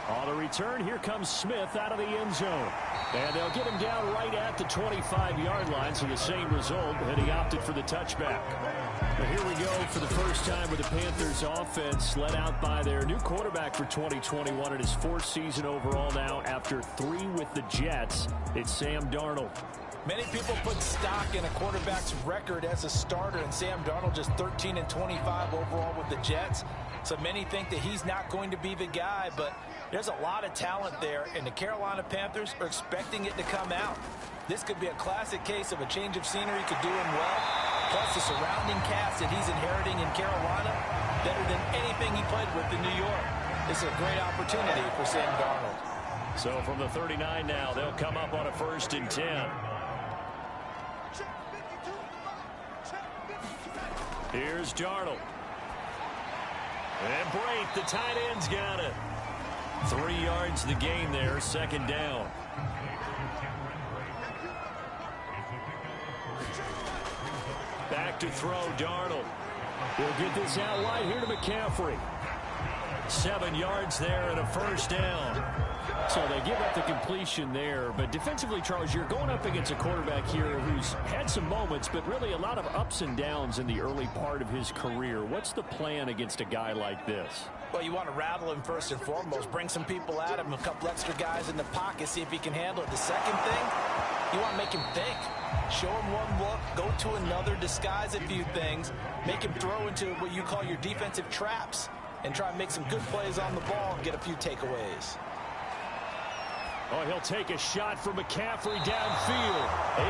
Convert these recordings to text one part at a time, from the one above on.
On the return, here comes Smith out of the end zone. And they'll get him down right at the 25-yard line, so the same result, and he opted for the touchback. But here we go for the first time with the Panthers offense led out by their new quarterback for 2021 in his fourth season overall now after 3 with the Jets. It's Sam Darnold. Many people put stock in a quarterback's record as a starter, and Sam Darnold just 13 and 25 overall with the Jets. So many think that he's not going to be the guy, but there's a lot of talent there, and the Carolina Panthers are expecting it to come out. This could be a classic case of a change of scenery could do him well, plus the surrounding cast that he's inheriting in Carolina, better than anything he played with in New York. This is a great opportunity for Sam Darnold. So from the 39 now, they'll come up on a 1st and 10. Here's Darnold. And break, the tight end's got it. 3 yards the gain there, 2nd down. Back to throw, Darnold. He'll get this out wide here to McCaffrey. 7 yards there and a 1st down. So they give up the completion there. But defensively, Charles, you're going up against a quarterback here who's had some moments, but really a lot of ups and downs in the early part of his career. What's the plan against a guy like this? Well, you want to rattle him first and foremost. Bring some people at him, a couple extra guys in the pocket, see if he can handle it. The second thing, you want to make him think. Show him one look, go to another, disguise a few things, make him throw into what you call your defensive traps, and try and make some good plays on the ball and get a few takeaways. Oh, he'll take a shot for McCaffrey downfield.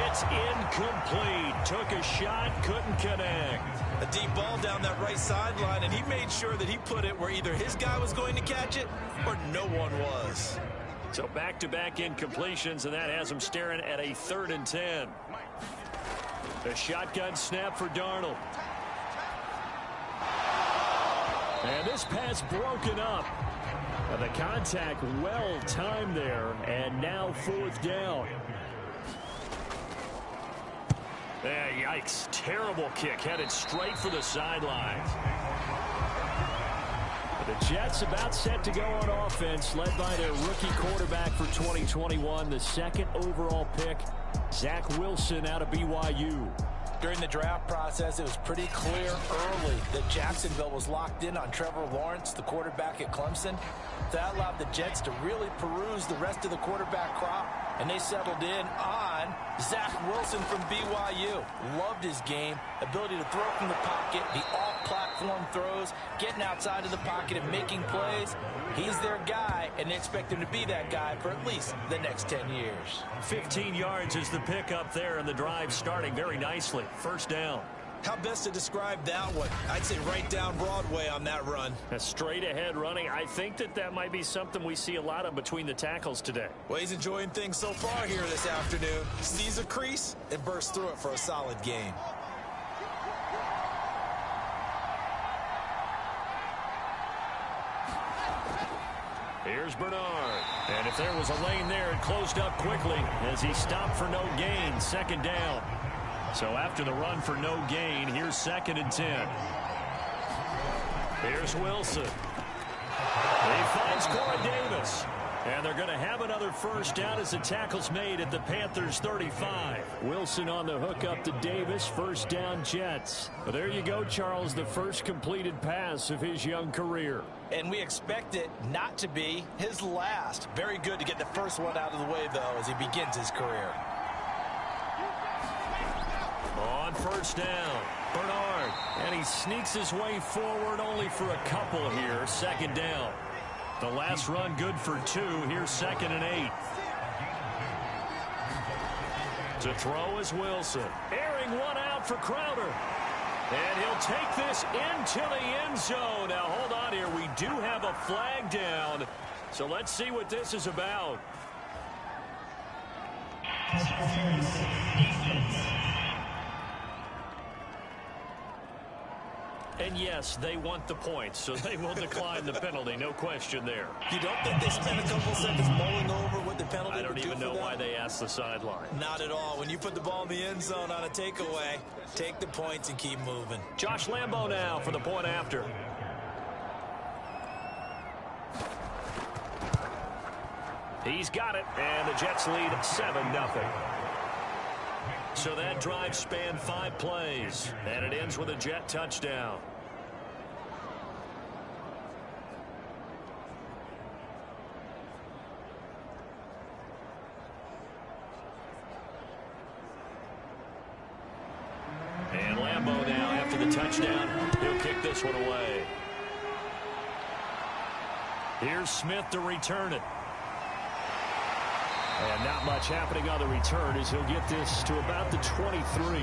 It's incomplete. Took a shot, couldn't connect. A deep ball down that right sideline, and he made sure that he put it where either his guy was going to catch it or no one was. So back-to-back incompletions, and that has him staring at a 3rd and 10. A shotgun snap for Darnold. And this pass broken up. The contact well timed there, and now 4th down. Yikes. Terrible kick, headed straight for the sidelines. The Jets about set to go on offense, led by their rookie quarterback for 2021, the 2nd overall pick, Zach Wilson out of BYU. During the draft process, it was pretty clear early that Jacksonville was locked in on Trevor Lawrence, the quarterback at Clemson. That allowed the Jets to really peruse the rest of the quarterback crop, and they settled in on Zach Wilson from BYU. Loved his game, ability to throw from the pocket, the off-platform throws, getting outside of the pocket and making plays. He's their guy, and they expect him to be that guy for at least the next 10 years. 15 yards is the pickup there, and the drive starting very nicely. 1st down. How best to describe that one? I'd say right down Broadway on that run. A straight-ahead running. I think that might be something we see a lot of between the tackles today. Well, he's enjoying things so far here this afternoon. Sees a crease and bursts through it for a solid gain. Here's Bernard. And if there was a lane there, it closed up quickly as he stopped for no gain. 2nd down. So after the run for no gain, here's 2nd and 10. Here's Wilson. He finds Corey Davis. And they're going to have another 1st down as the tackle's made at the Panthers' 35. Wilson on the hook up to Davis. 1st down, Jets. But there you go, Charles, the first completed pass of his young career. And we expect it not to be his last. Very good to get the first one out of the way, though, as he begins his career. On 1st down, Bernard. And he sneaks his way forward only for a couple here. 2nd down. The last run good for 2. Here's 2nd and 8. To throw is Wilson. Airing one out for Crowder. And he'll take this into the end zone. Now, hold on here. We do have a flag down. So let's see what this is about. And yes, they want the points, so they will decline the penalty. No question there. You don't think they spent a couple seconds mulling over what the penalty would do for them? I don't even know why they asked the sideline. Not at all. When you put the ball in the end zone on a takeaway, take the points and keep moving. Josh Lambo now for the point after. He's got it, and the Jets lead 7-0. So that drive spanned 5 plays, and it ends with a Jet touchdown. And Lambeau now, after the touchdown, he'll kick this one away. Here's Smith to return it. And not much happening on the return as he'll get this to about the 23.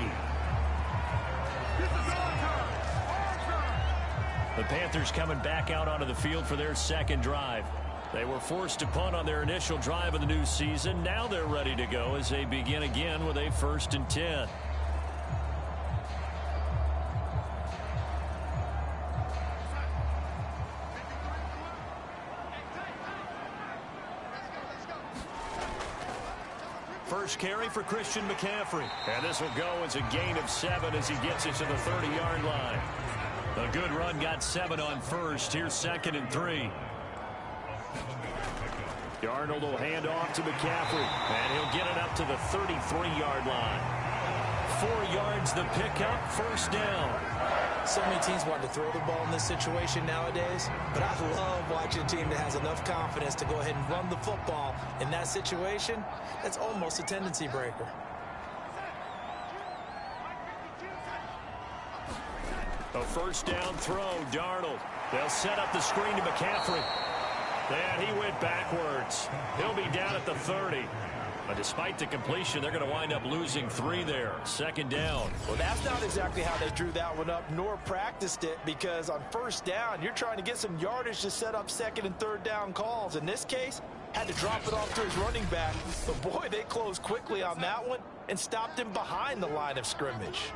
The Panthers coming back out onto the field for their second drive. They were forced to punt on their initial drive of the new season. Now they're ready to go as they begin again with a 1st and 10. First carry for Christian McCaffrey. And this will go as a gain of 7 as he gets it to the 30-yard line. A good run got 7 on first. Here's 2nd and 3. Darnold will hand off to McCaffrey. And he'll get it up to the 33-yard line. 4 yards the pickup, 1st down. So many teams want to throw the ball in this situation nowadays, but I love watching a team that has enough confidence to go ahead and run the football in that situation. That's almost a tendency breaker. A 1st down throw, Darnold. They'll set up the screen to McCaffrey. And he went backwards. He'll be down at the 30. But despite the completion, they're going to wind up losing 3 there. 2nd down. Well, that's not exactly how they drew that one up, nor practiced it, because on 1st down, you're trying to get some yardage to set up 2nd and 3rd down calls. In this case, had to drop it off to his running back. But, boy, they closed quickly on that one and stopped him behind the line of scrimmage.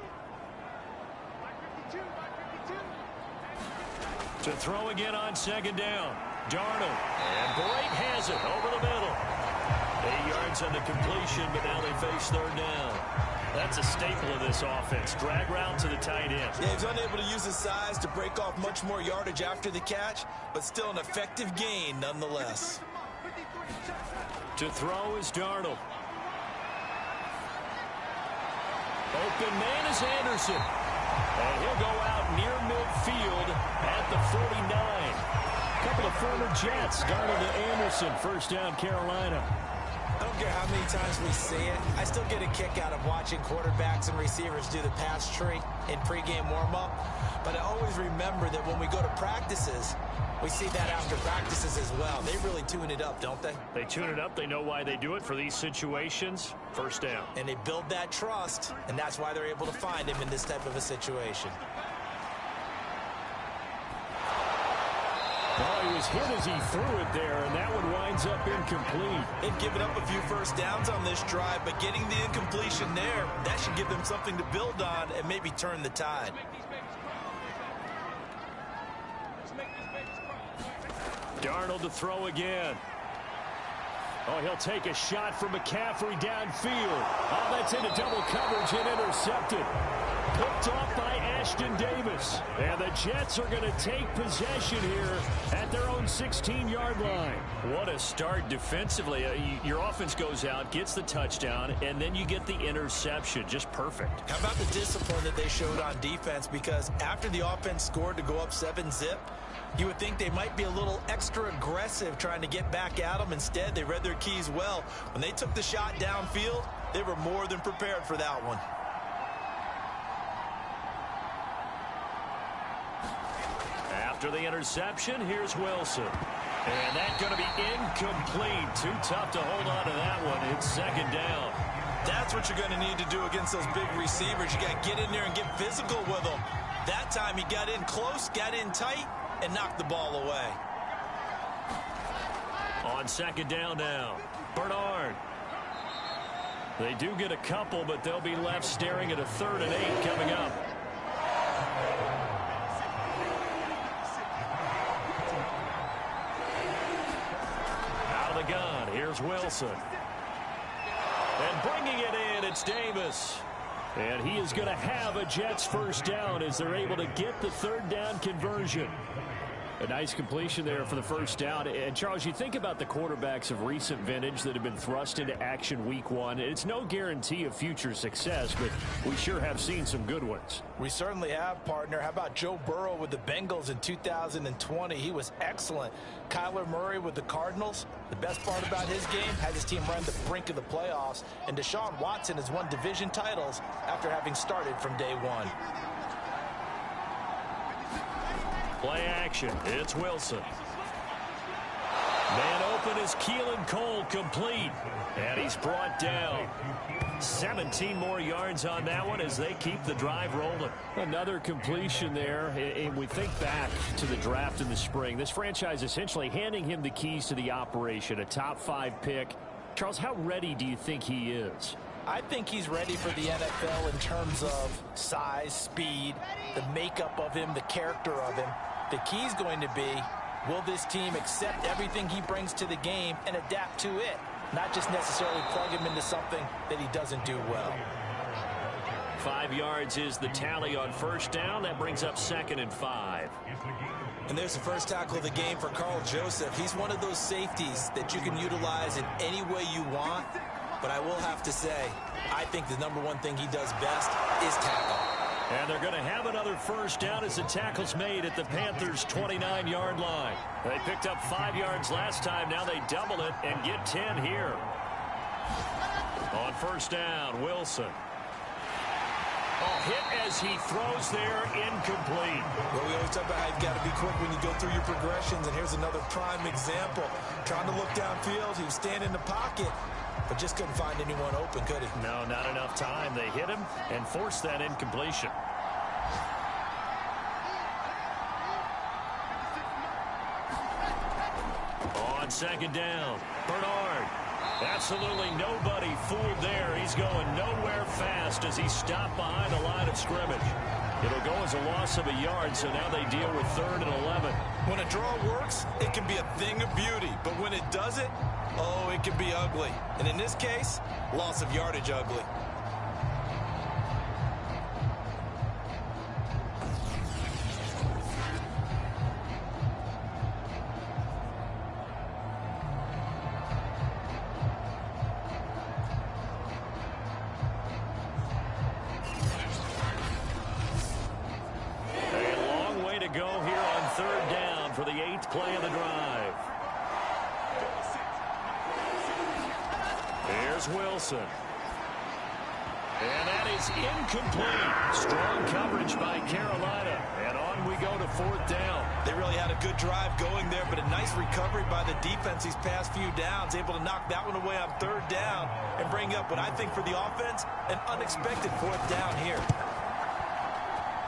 To throw again on 2nd down. Darnold. And Bright has it over the middle. 8 yards on the completion, but now they face 3rd down. That's a staple of this offense. Drag route to the tight end. Yeah, he's unable to use his size to break off much more yardage after the catch, but still an effective gain nonetheless. To throw is Darnold. Open man is Anderson. And he'll go out near midfield at the 49. A couple of former Jets. Darnold to Anderson. 1st down, Carolina. I don't care how many times we see it. I still get a kick out of watching quarterbacks and receivers do the pass tree in pregame warm-up. But I always remember that when we go to practices, we see that after practices as well. They really tune it up, don't they? They tune it up. They know why they do it for these situations. 1st down. And they build that trust, and that's why they're able to find him in this type of a situation. Oh, he was hit as he threw it there, and that one winds up incomplete. They've given up a few 1st downs on this drive, but getting the incompletion there, that should give them something to build on and maybe turn the tide. Darnold to throw again. Oh, he'll take a shot from McCaffrey downfield. Oh, that's into double coverage and intercepted. Picked off by Ashton Davis. And the Jets are going to take possession here at their own 16-yard line. What a start defensively. Your offense goes out, gets the touchdown, and then you get the interception. Just perfect. How about the discipline that they showed on defense? Because after the offense scored to go up 7-zip, you would think they might be a little extra aggressive trying to get back at them. Instead, they read their keys well. When they took the shot downfield, they were more than prepared for that one. After the interception, here's Wilson. And that's going to be incomplete. Too tough to hold on to that one. It's 2nd down. That's what you're going to need to do against those big receivers. You got to get in there and get physical with them. That time he got in close, got in tight, and knocked the ball away. On 2nd down now, Bernard. They do get a couple, but they'll be left staring at a 3rd and 8 coming up. Out of the gun, here's Wilson. And bringing it in, it's Davis. And he is going to have a Jets 1st down as they're able to get the 3rd down conversion. A nice completion there for the first down. And, Charles, you think about the quarterbacks of recent vintage that have been thrust into action week one. It's no guarantee of future success, but we sure have seen some good ones. We certainly have, partner. How about Joe Burrow with the Bengals in 2020? He was excellent. Kyler Murray with the Cardinals. The best part about his game, had his team run the brink of the playoffs. And Deshaun Watson has won division titles after having started from day one. Play action. It's Wilson. Man open is Keelan Cole, complete. And he's brought down. 17 more yards on that one as they keep the drive rolling. Another completion there. And we think back to the draft in the spring. This franchise essentially handing him the keys to the operation, a top 5 pick. Charles, how ready do you think he is? I think he's ready for the NFL in terms of size, speed, the makeup of him, the character of him. The key's going to be, will this team accept everything he brings to the game and adapt to it? Not just necessarily plug him into something that he doesn't do well. 5 yards is the tally on first down. That brings up 2nd and 5. And there's the first tackle of the game for Carl Joseph. He's one of those safeties that you can utilize in any way you want. But I will have to say, I think the #1 thing he does best is tackle. And they're going to have another first down as the tackle's made at the Panthers' 29-yard line. They picked up 5 yards last time. Now they double it and get 10 here. On first down, Wilson. Hit as he throws there, incomplete. Well, we always talk about how you've got to be quick when you go through your progressions, and here's another prime example. Trying to look downfield, he was standing in the pocket, but just couldn't find anyone open, could he? No, not enough time. They hit him and forced that incompletion. On second down, Bernard. Absolutely nobody fooled there. He's going nowhere fast as he stopped behind the line of scrimmage. It'll go as a loss of a yard, so now they deal with 3rd and 11. When a draw works, it can be a thing of beauty. But when it doesn't, oh, it can be ugly. And in this case, loss of yardage ugly. Play of the drive. Here's Wilson. And that is incomplete. Strong coverage by Carolina. And on we go to 4th down. They really had a good drive going there, but a nice recovery by the defense these past few downs. Able to knock that one away on 3rd down and bring up what I think for the offense, an unexpected 4th down here.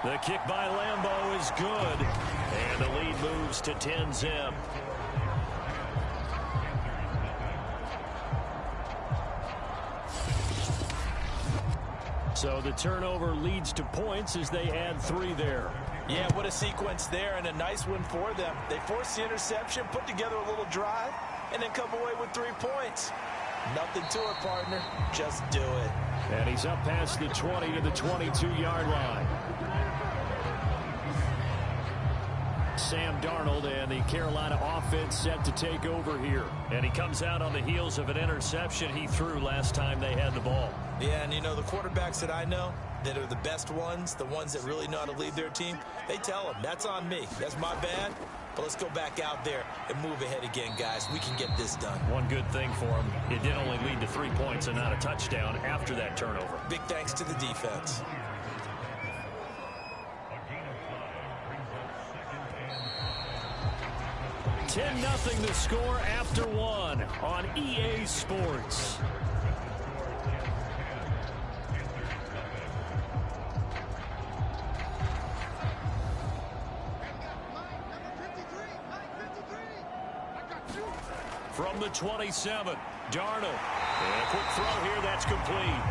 The kick by Lambeau is good. And the lead moves to 10-zip. So the turnover leads to points as they add 3 there. Yeah, what a sequence there, and a nice one for them. They forced the interception, put together a little drive, and then come away with 3 points. Nothing to it, partner. Just do it. And he's up past the 20 to the 22-yard line. Sam Darnold and the Carolina offense set to take over here. And he comes out on the heels of an interception he threw last time they had the ball. Yeah, and you know, the quarterbacks that I know that are the best ones, the ones that really know how to lead their team, they tell them, that's on me. That's my bad. But let's go back out there and move ahead again, guys. We can get this done. One good thing for him, it did only lead to 3 points and not a touchdown after that turnover. Big thanks to the defense. 10-0 the score after 1 on EA Sports. From the 27, Darnold. And a quick throw here, that's complete.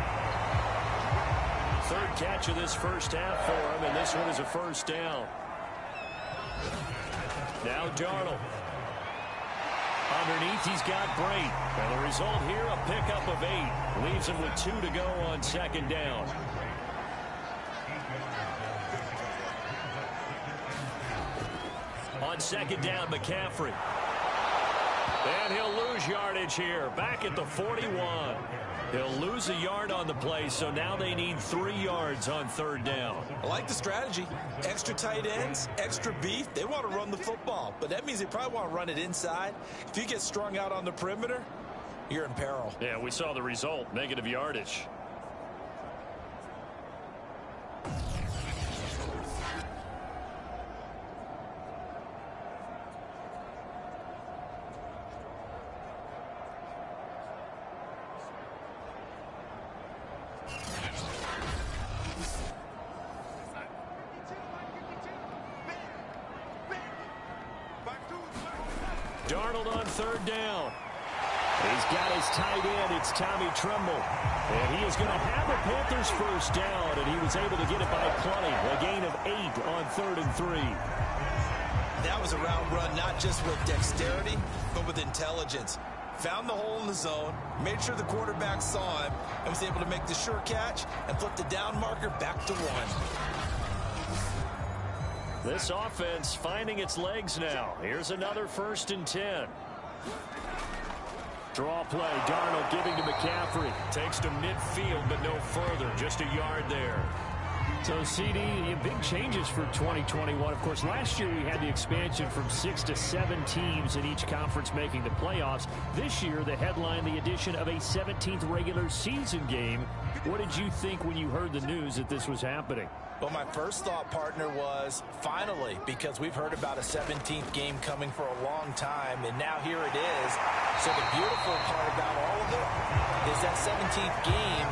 3rd catch of this first half for him, and this one is a first down. Now Darnold. Underneath, he's got Brate. And the result here, a pickup of 8. Leaves him with 2 to go on 2nd down. On On second down, McCaffrey. And he'll lose yardage here, back at the 41. He'll lose a yard on the play, so now they need 3 yards on third down. I like the strategy. Extra tight ends, extra beef. They want to run the football, but that means they probably want to run it inside. If you get strung out on the perimeter, you're in peril. Yeah, we saw the result, negative yardage. Darnold on third down. He's got his tight end. It's Tommy Tremble. And he is going to have the Panthers first down, and he was able to get it by plenty. A gain of 8 on 3rd and 3. That was a route run, not just with dexterity, but with intelligence. Found the hole in the zone, made sure the quarterback saw him, and was able to make the sure catch and flip the down marker back to 1. This offense finding its legs now. Here's another 1st and 10. Draw play. Darnold giving to McCaffrey. Takes to midfield, but no further. Just a yard there. So, CD, big changes for 2021. Of course, last year we had the expansion from 6 to 7 teams in each conference making the playoffs. This year, the headline, the addition of a 17th regular season game. What did you think when you heard the news that this was happening? Well, my first thought, partner, was finally, because we've heard about a 17th game coming for a long time, and now here it is. So the beautiful part about all of it is that 17th game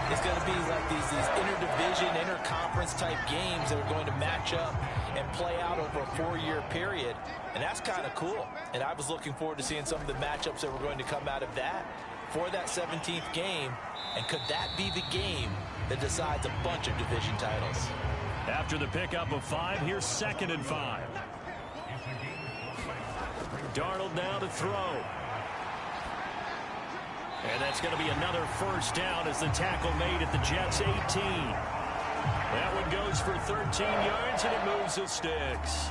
is going to be like these interdivision, interconference type games that are going to match up and play out over a 4-year period. And that's kind of cool. And I was looking forward to seeing some of the matchups that were going to come out of that for that 17th game. And could that be the game that decides a bunch of division titles? After the pickup of 5, here's 2nd and 5. Darnold now to throw. And that's going to be another first down as the tackle made at the Jets' 18. That one goes for 13 yards, and it moves the sticks.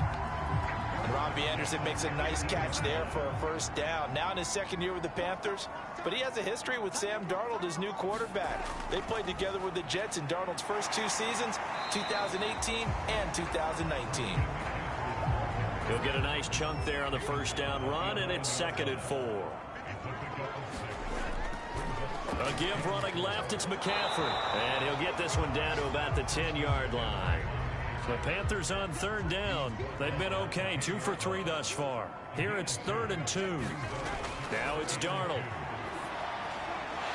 And Robbie Anderson makes a nice catch there for a first down. Now in his 2nd year with the Panthers, but he has a history with Sam Darnold, his new quarterback. They played together with the Jets in Darnold's first 2 seasons, 2018 and 2019. He'll get a nice chunk there on the first down run, and it's 2nd and 4. A give running left, it's McCaffrey. And he'll get this one down to about the 10-yard line. The Panthers on 3rd down. They've been okay, 2 for 3 thus far. Here it's 3rd and 2. Now it's Darnold.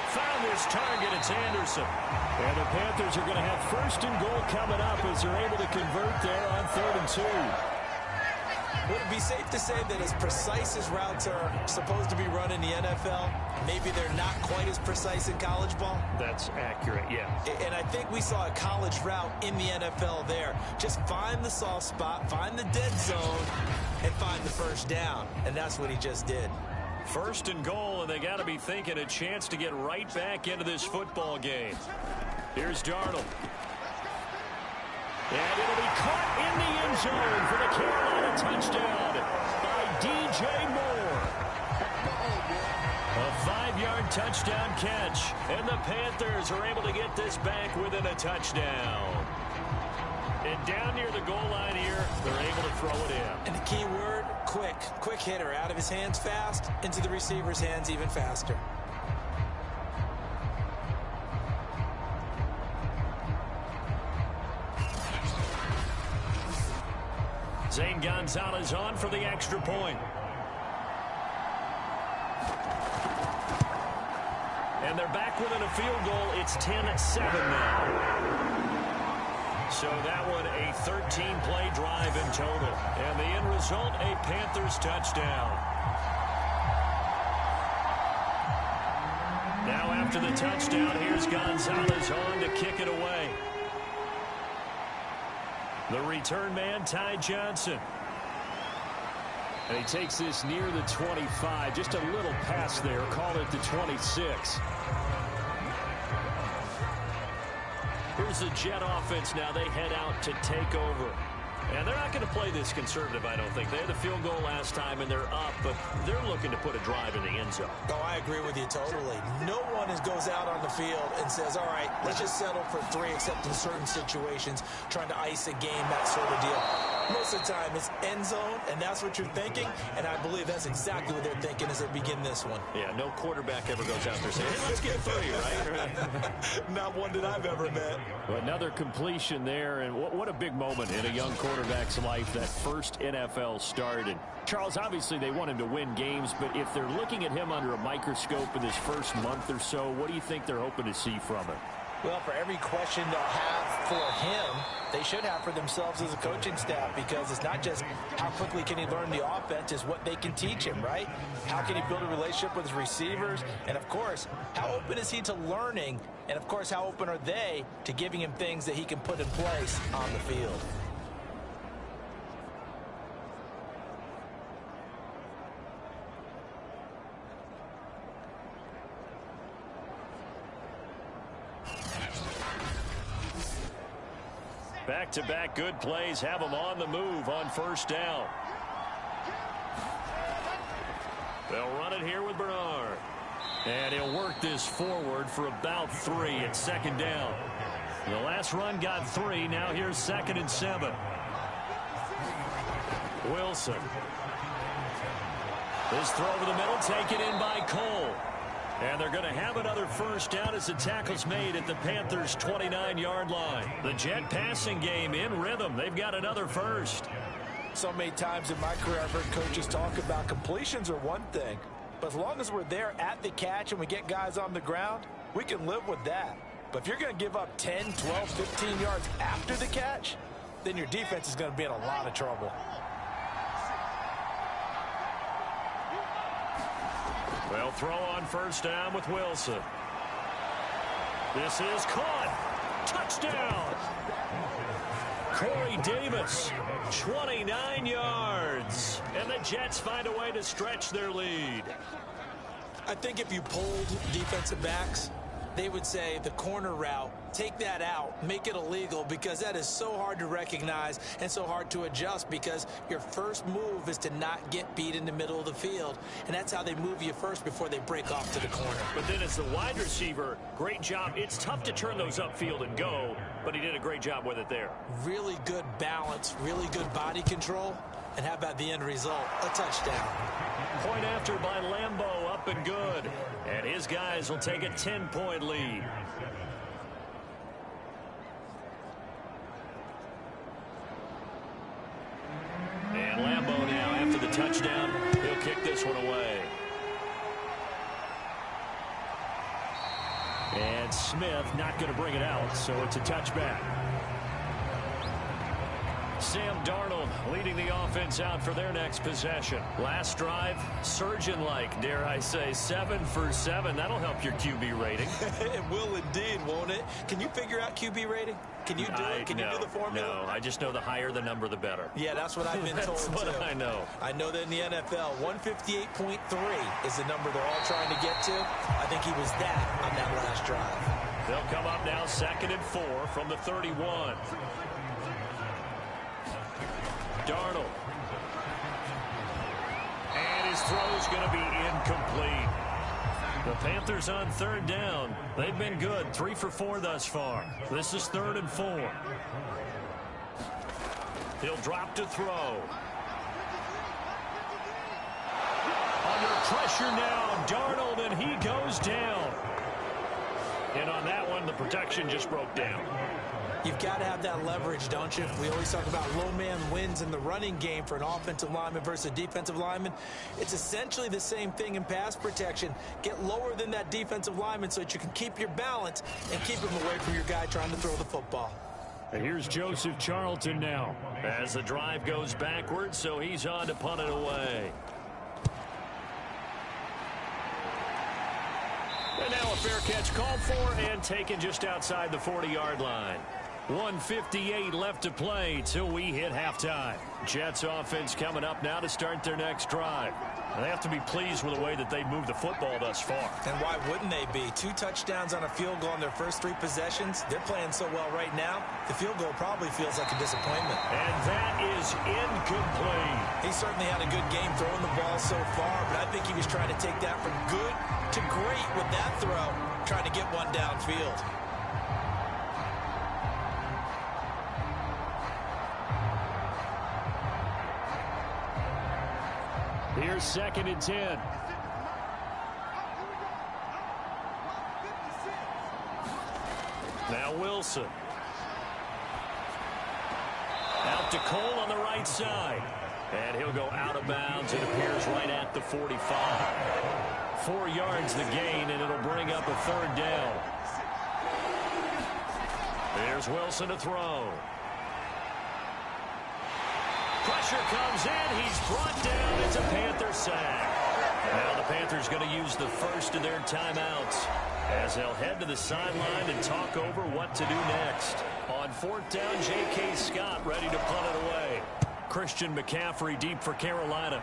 Found his target, it's Anderson. And the Panthers are going to have 1st and goal coming up as they're able to convert there on 3rd and 2. Would it be safe to say that as precise as routes are supposed to be run in the NFL, maybe they're not quite as precise in college ball? That's accurate, yeah. And I think we saw a college route in the NFL there. Just find the soft spot, find the dead zone, and find the first down. And that's what he just did. 1st and goal, and they got to be thinking a chance to get right back into this football game. Here's Darnold. And it'll be caught in the end zone for the Carolina touchdown by DJ Moore. A 5-yard touchdown catch, and the Panthers are able to get this back within a touchdown. And down near the goal line here, they're able to throw it in. And the key word, quick. Quick hitter, out of his hands fast, into the receiver's hands even faster. Zane Gonzalez on for the extra point. And they're back within a field goal. It's 10-7 now. So that one a 13-play drive in total. And the end result, a Panthers touchdown. Now after the touchdown, here's Gonzalez on to kick it away. The return man, Ty Johnson. And he takes this near the 25. Just a little pass there. Call it the 26. Here's the Jet offense now. They head out to take over. And they're not going to play this conservative, I don't think. They had the field goal last time, and they're up, but they're looking to put a drive in the end zone. Oh, I agree with you totally. No one goes out on the field and says, all right, let's just settle for 3, except in certain situations, trying to ice a game, that sort of deal. Most of the time, it's end zone, and that's what you're thinking, and I believe that's exactly what they're thinking as they begin this one. Yeah, no quarterback ever goes out there saying, hey, let's get 3, right? Not one that I've ever met. Another completion there, and what a big moment in a young quarterback's life, that first NFL start. And Charles, obviously they want him to win games, but if they're looking at him under a microscope in his first month or so, what do you think they're hoping to see from him? Well, for every question they'll have for him, they should have for themselves as a coaching staff, because it's not just how quickly can he learn the offense, it's what they can teach him, right? How can he build a relationship with his receivers? And, of course, how open is he to learning? And, of course, how open are they to giving him things that he can put in place on the field? Back-to-back good plays have them on the move on first down. They'll run it here with Bernard. And he'll work this forward for about 3 at second down. The last run got 3. Now here's 2nd and 7. Wilson. This throw over the middle taken in by Cole. And they're going to have another first down as the tackle's made at the Panthers' 29-yard line. The Jet passing game in rhythm. They've got another first. So many times in my career, I've heard coaches talk about completions are one thing. But as long as we're there at the catch and we get guys on the ground, we can live with that. But if you're going to give up 10, 12, 15 yards after the catch, then your defense is going to be in a lot of trouble. They'll throw on first down with Wilson. This is caught. Touchdown. Corey Davis, 29 yards. And the Jets find a way to stretch their lead. I think if you polled defensive backs, they would say the corner route, take that out, make it illegal, because that is so hard to recognize and so hard to adjust, because your first move is to not get beat in the middle of the field. And that's how they move you first before they break off to the corner. But then as the wide receiver, great job. It's tough to turn those upfield and go, but he did a great job with it there. Really good balance, really good body control. And how about the end result? A touchdown. Point after by Lambeau, up and good. And his guys will take a 10-point lead. And Lambeau now, after the touchdown, he'll kick this one away. And Smith not going to bring it out, so it's a touchback. Sam Darnold leading the offense out for their next possession. Last drive, surgeon-like, dare I say, 7 for 7. That'll help your QB rating. It will indeed, won't it? Can you figure out QB rating? Can you do it? Can you do the formula? No, I just know the higher the number, the better. Yeah, that's what I've been told, That's what I know. I know that in the NFL, 158.3 is the number they're all trying to get to. I think he was that on that last drive. They'll come up now 2nd and 4 from the 31. Darnold. And his throw's going to be incomplete. The Panthers on 3rd down. They've been good. 3 for 4 thus far. This is 3rd and 4. He'll drop to throw. Under pressure now, Darnold, and he goes down. And on that one, the protection just broke down. You've got to have that leverage, don't you? We always talk about low man wins in the running game for an offensive lineman versus a defensive lineman. It's essentially the same thing in pass protection. Get lower than that defensive lineman so that you can keep your balance and keep him away from your guy trying to throw the football. And here's Joseph Charlton now as the drive goes backwards, so he's on to punt it away. And now a fair catch called for and taken just outside the 40-yard line. 1:58 left to play till we hit halftime. Jets offense coming up now to start their next drive. They have to be pleased with the way that they moved the football thus far. And why wouldn't they be? 2 touchdowns on a field goal in their first 3 possessions. They're playing so well right now, the field goal probably feels like a disappointment. And that is incomplete. He certainly had a good game throwing the ball so far, but I think he was trying to take that from good to great with that throw, trying to get one downfield. Here's 2nd and 10. Now Wilson. Out to Cole on the right side. And he'll go out of bounds. It appears right at the 45. 4 yards the gain, and it'll bring up a 3rd down. There's Wilson to throw. Pressure comes in. He's brought down. It's a Panther sack. Now the Panthers going to use the first of their timeouts as they'll head to the sideline and talk over what to do next. On 4th down, J.K. Scott ready to punt it away. Christian McCaffrey deep for Carolina.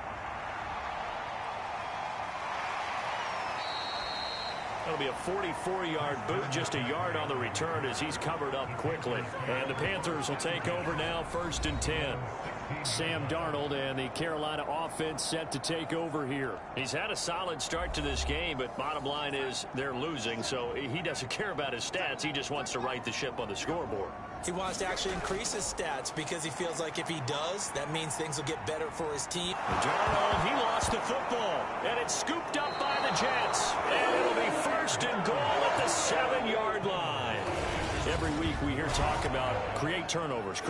That'll be a 44-yard boot, just a yard on the return as he's covered up quickly. And the Panthers will take over now, 1st and 10. Sam Darnold and the Carolina offense set to take over here. He's had a solid start to this game, but bottom line is they're losing, so he doesn't care about his stats. He just wants to right the ship on the scoreboard. He wants to actually increase his stats because he feels like if he does, that means things will get better for his team. Darnold, he lost the football, and it's scooped up by the Jets. And it'll be 1st and goal at the 7-yard line. Every week we hear talk about create turnovers.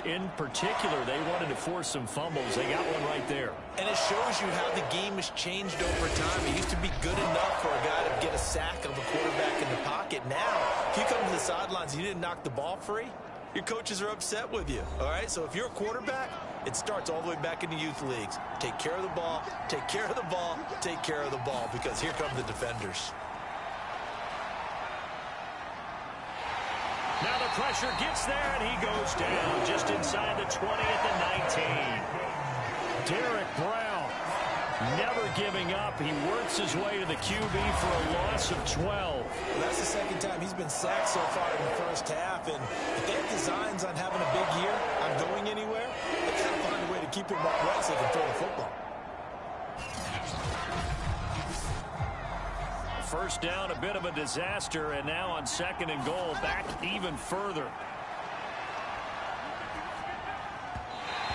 In particular, they wanted to force some fumbles. They got one right there. And it shows you how the game has changed over time. It used to be good enough for a guy to get a sack of a quarterback in the pocket. Now, if you come to the sidelines and you didn't knock the ball free, your coaches are upset with you. All right, so if you're a quarterback, it starts all the way back in the youth leagues. Take care of the ball, take care of the ball, take care of the ball, because here come the defenders. Now the pressure gets there, and he goes down just inside the 20 at the 19. Derek Brown never giving up. He works his way to the QB for a loss of 12. Well, that's the 2nd time he's been sacked so far in the first half, and if they have designs on having a big year, on going anywhere, they got to find a way to keep him upright so they can throw the football. 1st down, a bit of a disaster, and now on 2nd and goal, back even further.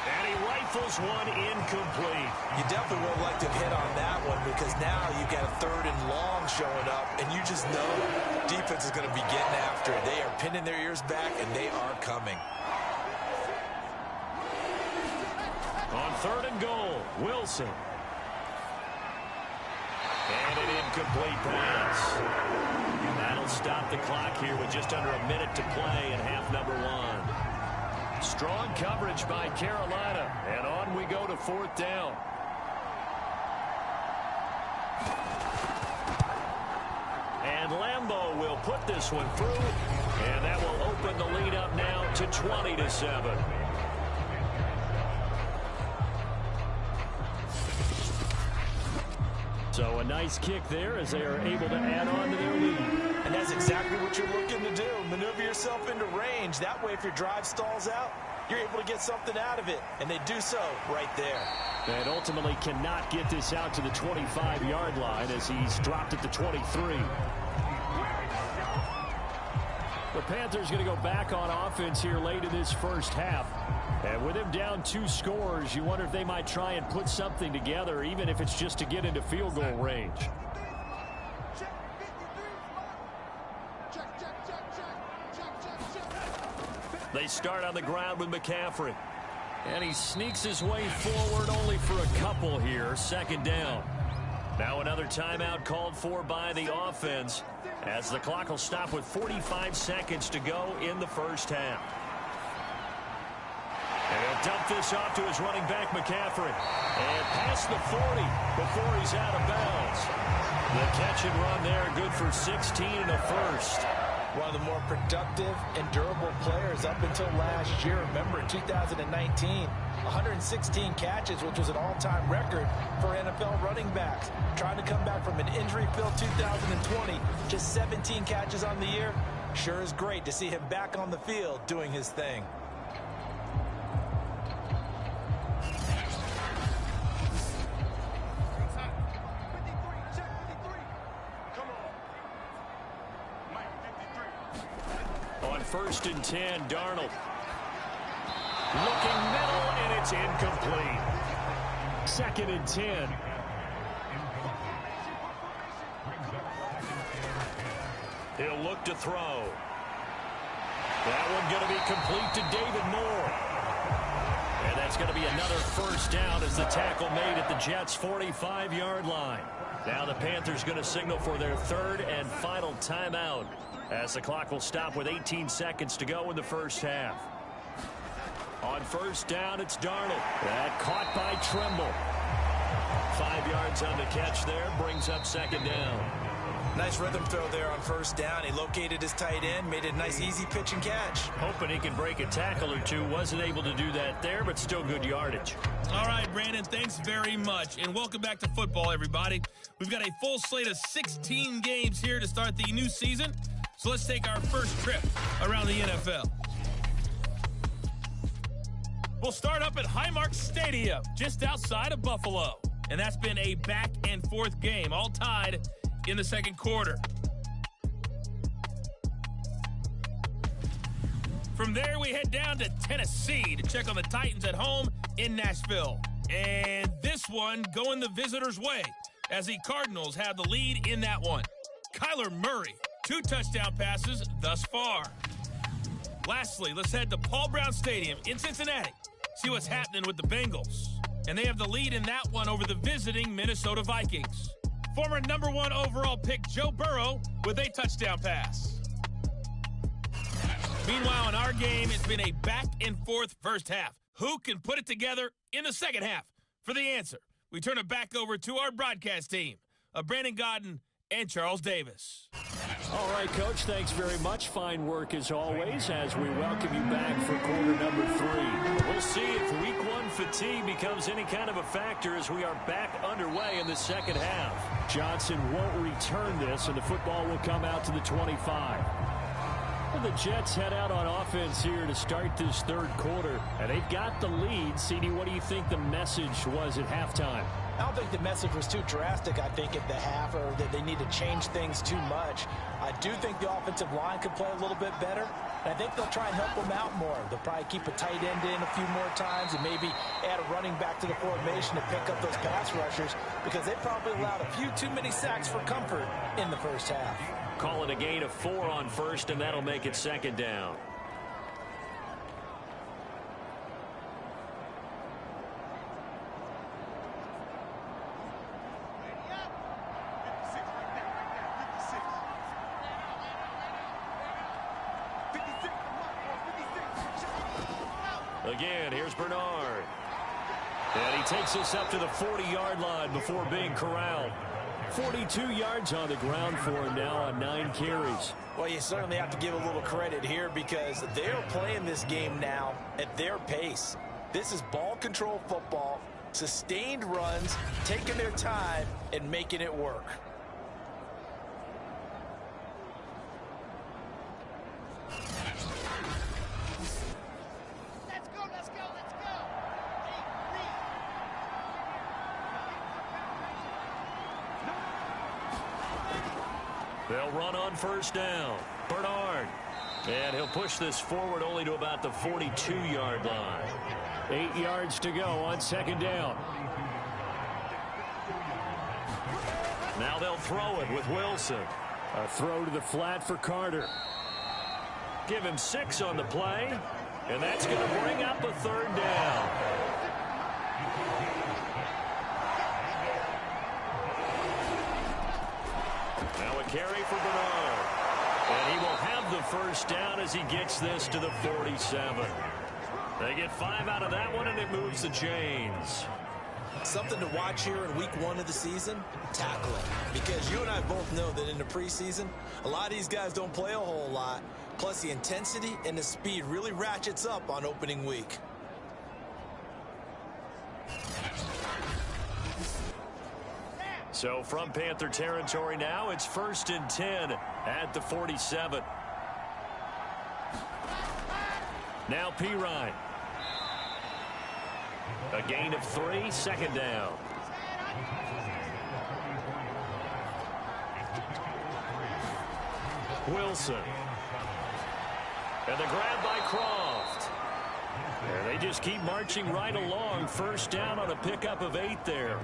And he rifles one incomplete. You definitely would like to hit on that one because now you've got a 3rd and long showing up, and you just know defense is going to be getting after it. They are pinning their ears back, and they are coming. On 3rd and goal, Wilson. And an incomplete pass. That'll stop the clock here with just under a minute to play in half number 1. Strong coverage by Carolina. And on we go to 4th down. And Lambeau will put this one through. And that will open the lead up now to 20-7. So a nice kick there as they are able to add on to their lead. And that's exactly what you're looking to do. Maneuver yourself into range. That way, if your drive stalls out, you're able to get something out of it. And they do so right there. And ultimately cannot get this out to the 25-yard line as he's dropped at the 23. The Panthers going to go back on offense here late in this first half. And with him down 2 scores, you wonder if they might try and put something together, even if it's just to get into field goal range. They start on the ground with McCaffrey. And he sneaks his way forward only for a couple here. 2nd down. Now another timeout called for by the offense as the clock will stop with 45 seconds to go in the first half. And he'll dump this off to his running back, McCaffrey. And past the 40 before he's out of bounds. The catch and run there, good for 16 and a first. One of the more productive and durable players up until last year. Remember, in 2019, 116 catches, which was an all-time record for NFL running backs. Trying to come back from an injury-filled 2020, just 17 catches on the year. Sure is great to see him back on the field doing his thing. On 1st and 10, Darnold. Looking middle, and it's incomplete. 2nd and 10. He'll look to throw. That one going to be complete to David Moore. And that's going to be another first down as the tackle made at the Jets' 45-yard line. Now the Panthers going to signal for their 3rd and final timeout, as the clock will stop with 18 seconds to go in the first half. On 1st down, it's Darnold. That caught by Tremble. 5 yards on the catch there, brings up 2nd down. Nice rhythm throw there on 1st down. He located his tight end, made it a nice easy pitch and catch. Hoping he can break a tackle or two. Wasn't able to do that there, but still good yardage. All right, Brandon, thanks very much. And welcome back to football, everybody. We've got a full slate of 16 games here to start the new season. So let's take our first trip around the NFL. We'll start up at Highmark Stadium, just outside of Buffalo. And that's been a back-and-forth game, all tied in the second quarter. From there, we head down to Tennessee to check on the Titans at home in Nashville. And this one going the visitors' way, as the Cardinals have the lead in that one. Kyler Murray, 2 touchdown passes thus far. Lastly, let's head to Paul Brown Stadium in Cincinnati. See what's happening with the Bengals. And they have the lead in that one over the visiting Minnesota Vikings. Former #1 overall pick Joe Burrow with a touchdown pass. Meanwhile, in our game, it's been a back-and-forth first half. Who can put it together in the second half? For the answer, we turn it back over to our broadcast team of Brandon Godden and Charles Davis. All right, Coach, thanks very much. Fine work as always as we welcome you back for quarter number 3. We'll see if week 1 fatigue becomes any kind of a factor as we are back underway in the second half. Johnson won't return this, and the football will come out to the 25. Well, the Jets head out on offense here to start this third quarter, and they've got the lead. CD, what do you think the message was at halftime? I don't think the message was too drastic, I think, at the half, or that they need to change things too much. I do think the offensive line could play a little bit better, and I think they'll try and help them out more. They'll probably keep a tight end in a few more times and maybe add a running back to the formation to pick up those pass rushers, because they probably allowed a few too many sacks for comfort in the first half. Call it a gain of 4 on first, and that'll make it 2nd down. Again, here's Bernard. And he takes us up to the 40-yard line before being corralled. 42 yards on the ground for him now on 9 carries. Well, you certainly have to give a little credit here, because they're playing this game now at their pace. This is ball control football, sustained runs, taking their time and making it work. They'll run on first down. Bernard. And he'll push this forward only to about the 42-yard line. 8 yards to go on 2nd down. Now they'll throw it with Wilson. A throw to the flat for Carter. Give him 6 on the play. And that's going to bring up a 3rd down. Now a carry for Bernard. And he will have the first down as he gets this to the 47. They get 5 out of that one, and it moves the chains. Something to watch here in week 1 of the season, tackling. Because you and I both know that in the preseason, a lot of these guys don't play a whole lot. Plus, the intensity and the speed really ratchets up on opening week. So from Panther territory now, it's 1st and 10 at the 47. Now Pirine. A gain of 3, 2nd down. Wilson. And the grab by Croft. And they just keep marching right along. 1st down on a pickup of 8 there.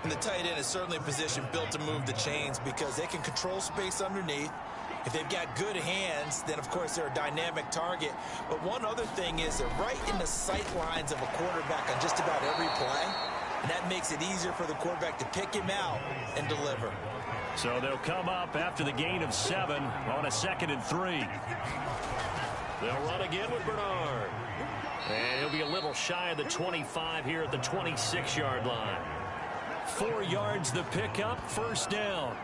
And the tight end is certainly a position built to move the chains because they can control space underneath. If they've got good hands, then, of course, they're a dynamic target. But one other thing is they're right in the sight lines of a quarterback on just about every play. And that makes it easier for the quarterback to pick him out and deliver. So they'll come up after the gain of 7 on a 2nd and 3. They'll run again with Bernard. And he'll be a little shy of the 25 here at the 26-yard line. 4 yards the pickup, 1st down.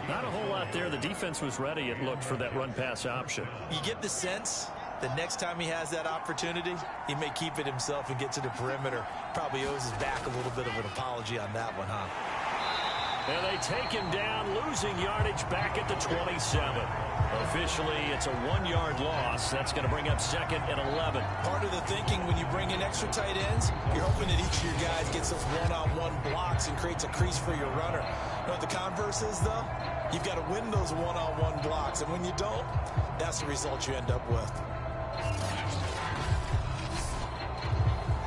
Not a whole lot there. The defense was ready, it looked, for that run-pass option. You get the sense that next time he has that opportunity, he may keep it himself and get to the perimeter. Probably owes his back a little bit of an apology on that one, huh? And they take him down, losing yardage back at the 27. Officially, it's a 1-yard loss. That's going to bring up 2nd and 11. Part of the thinking when you bring in extra tight ends, you're hoping that each of your guys gets those one-on-one blocks and creates a crease for your runner. You know what the converse is, though? You've got to win those one-on-one blocks, and when you don't, that's the result you end up with.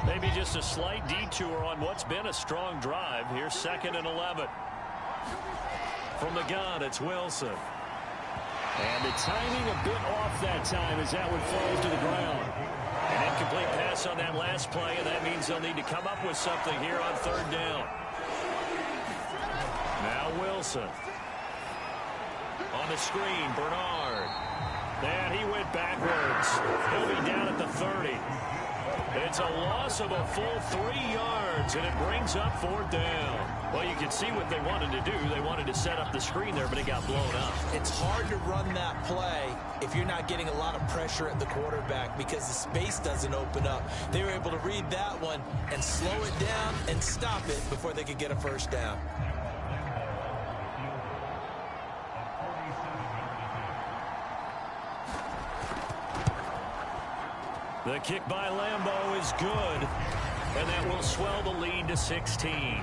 Maybe just a slight detour on what's been a strong drive. Here's 2nd and 11. From the gun, it's Wilson. And the timing a bit off that time as that one falls to the ground. An incomplete pass on that last play, and that means they'll need to come up with something here on 3rd down. Now Wilson. On the screen, Bernard. And he went backwards. He'll be down at the 30. It's a loss of a full 3 yards, and it brings up 4th down. Well, you can see what they wanted to do. They wanted to set up the screen there, but it got blown up. It's hard to run that play if you're not getting a lot of pressure at the quarterback because the space doesn't open up. They were able to read that one and slow it down and stop it before they could get a 1st down. The kick by Lambeau is good, and that will swell the lead to 16.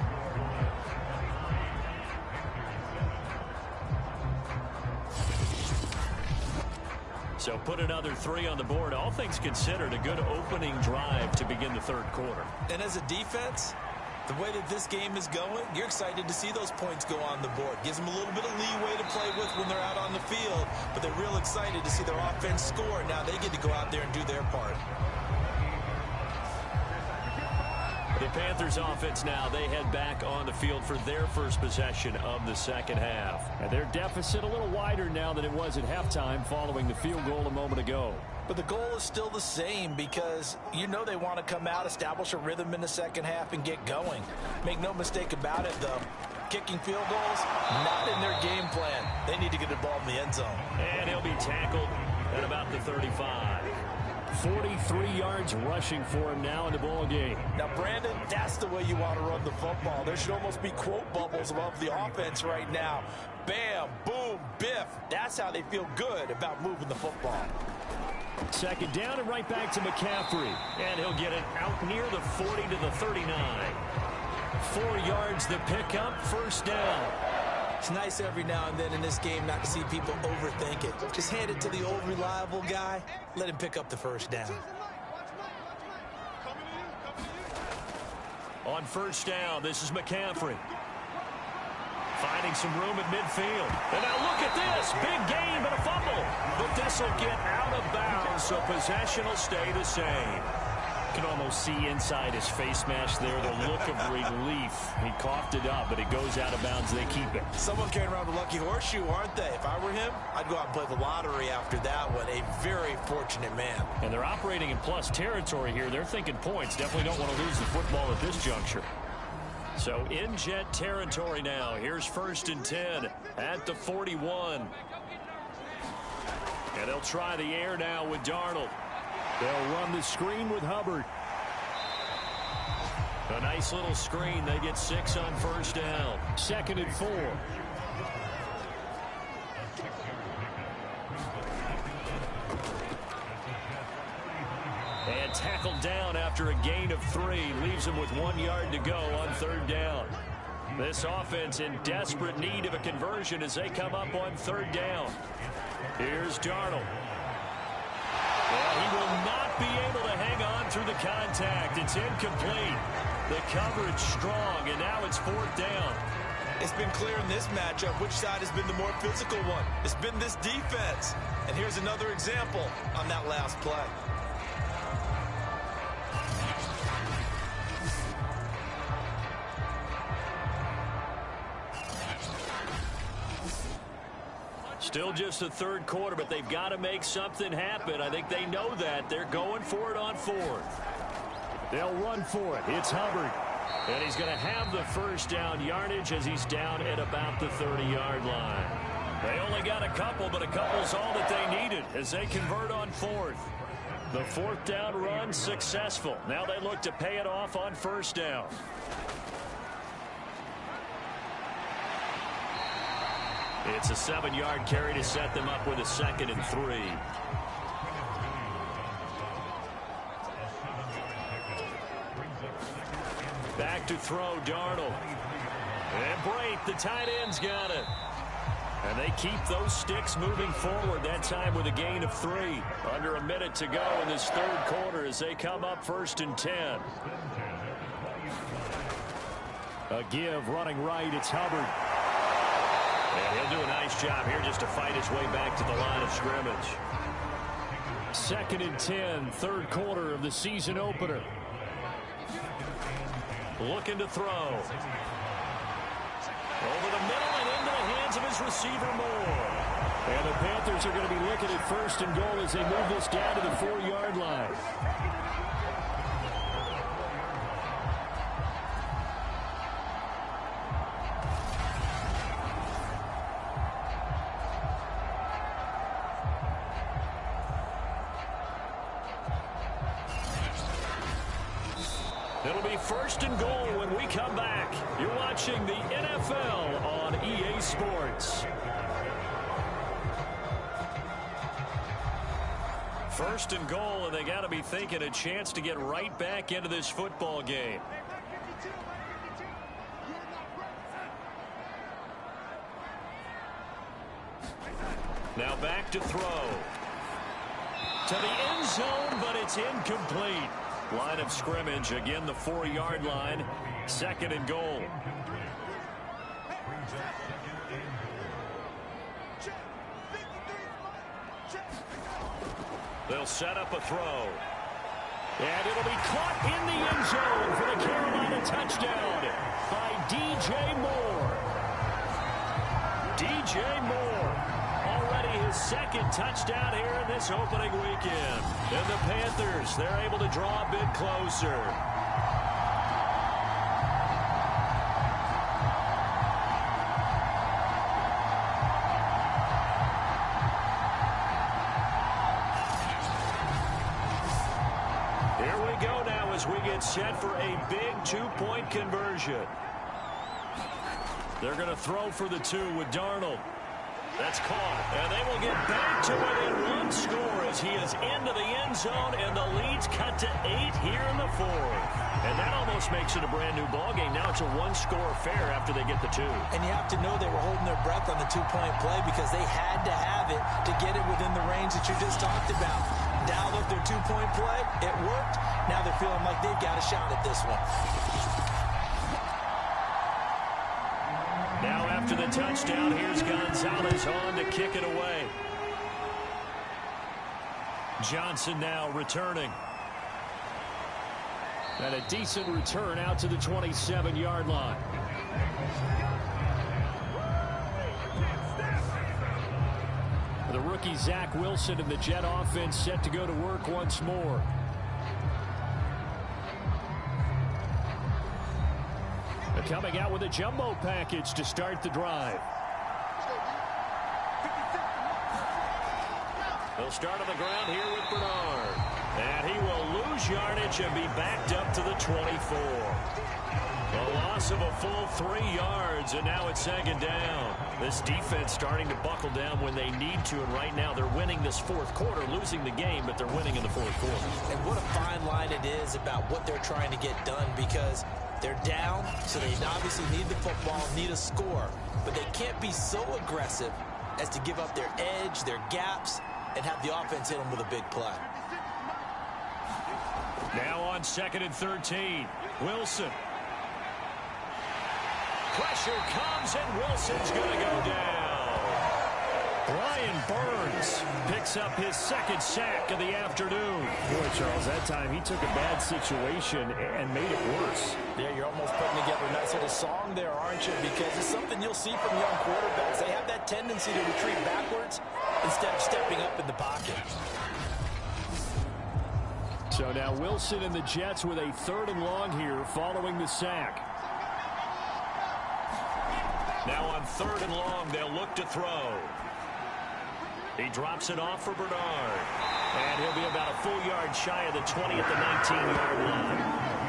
So put another 3 on the board. All things considered, a good opening drive to begin the 3rd quarter. And as a defense, the way that this game is going, you're excited to see those points go on the board. Gives them a little bit of leeway to play with when they're out on the field, but they're real excited to see their offense score. Now they get to go out there and do their part. The Panthers offense now, they head back on the field for their first possession of the 2nd half. And their deficit a little wider now than it was at halftime following the field goal a moment ago. But the goal is still the same because you know they want to come out, establish a rhythm in the 2nd half, and get going. Make no mistake about it, though. Kicking field goals, not in their game plan. They need to get the ball in the end zone. And he'll be tackled at about the 35. 43 yards rushing for him now in the ball game. Now, Brandon, that's the way you want to run the football. There should almost be quote bubbles above the offense right now. Bam, boom, biff. That's how they feel good about moving the football. 2nd down and right back to McCaffrey. And he'll get it out near the 40 to the 39. 4 yards the pickup, 1st down. It's nice every now and then in this game not to see people overthink it. Just hand it to the old reliable guy. Let him pick up the 1st down. On 1st down, this is McCaffrey. Finding some room at midfield. And now look at this. Big game and a fumble. But this will get out of bounds, so possession will stay the same. You can almost see inside his face mask there the look of relief. He coughed it up, but it goes out of bounds. They keep it. Someone carrying around a lucky horseshoe, aren't they? If I were him, I'd go out and play the lottery after that one. A very fortunate man. And they're operating in plus territory here. They're thinking points. Definitely don't want to lose the football at this juncture. So in Jet territory now. Here's 1st and 10 at the 41. And they'll try the air now with Darnold. They'll run the screen with Hubbard. A nice little screen. They get 6 on 1st down. 2nd and 4. And tackled down after a gain of 3. Leaves him with 1 yard to go on 3rd down. This offense in desperate need of a conversion as they come up on 3rd down. Here's Darnold. Well, he will not be able to hang on through the contact. It's incomplete. The coverage strong, and now it's 4th down. It's been clear in this matchup which side has been the more physical one. It's been this defense. And here's another example on that last play. Still just the 3rd quarter, but they've got to make something happen. I think they know that. They're going for it on 4th. They'll run for it. It's Hubbard. And he's going to have the 1st down yardage as he's down at about the 30-yard line. They only got a couple, but a couple's all that they needed as they convert on 4th. The 4th down run successful. Now they look to pay it off on 1st down. It's a 7-yard carry to set them up with a 2nd and 3. Back to throw, Darnold. And Brate, the tight end's got it. And they keep those sticks moving forward, that time with a gain of 3. Under a minute to go in this 3rd quarter as they come up 1st and 10. A give running right, it's Hubbard. And he'll do a nice job here just to fight his way back to the line of scrimmage. 2nd and 10, 3rd quarter of the season opener. Looking to throw. Over the middle and into the hands of his receiver Moore. And the Panthers are going to be looking at 1st and goal as they move this down to the 4-yard line. It'll be 1st and goal when we come back. You're watching the NFL on EA Sports. 1st and goal, and they got to be thinking a chance to get right back into this football game. Now back to throw. To the end zone, but it's incomplete. Line of scrimmage, again the 4-yard line. 2nd and goal. They'll set up a throw. And it'll be caught in the end zone for the Carolina touchdown by DJ Moore. DJ Moore. Already his 2nd touchdown here in this opening weekend. And the Panthers, they're able to draw a bit closer. Here we go now as we get set for a big 2-point conversion. They're going to throw for the 2 with Darnold. That's caught, and they will get back to within 1 score as he is into the end zone, and the lead's cut to 8 here in the 4th. And that almost makes it a brand-new ballgame. Now it's a 1-score affair after they get the 2. And you have to know they were holding their breath on the 2-point play because they had to have it to get it within the range that you just talked about. Dialed up their 2-point play. It worked. Now they're feeling like they've got a shot at this one. Now after the touchdown, here's Gonzalez on to kick it away. Johnson now returning. And a decent return out to the 27-yard line. The rookie Zach Wilson and the Jet offense set to go to work once more. A coming out with a jumbo package to start the drive. They'll start on the ground here with Bernard. And he will lose yardage and be backed up to the 24. A loss of a full 3 yards, and now it's second down. This defense starting to buckle down when they need to, and right now they're winning this fourth quarter, losing the game, but they're winning in the fourth quarter. And what a fine line it is about what they're trying to get done, because they're down, so they obviously need the football, need a score, but they can't be so aggressive as to give up their edge, their gaps, and have the offense hit them with a big play. Now on 2nd and 13, Wilson. Pressure comes, and Wilson's going to go down. Brian Burns picks up his second sack of the afternoon. Boy, Charles, that time he took a bad situation and made it worse. Yeah, you're almost putting together a nice little song there, aren't you? Because it's something you'll see from young quarterbacks. They have that tendency to retreat backwards instead of stepping up in the pocket. So now Wilson and the Jets with a 3rd and long here following the sack. Now on 3rd and long, they'll look to throw. He drops it off for Bernard. And he'll be about a full yard shy of the 20 at the 19-yard line.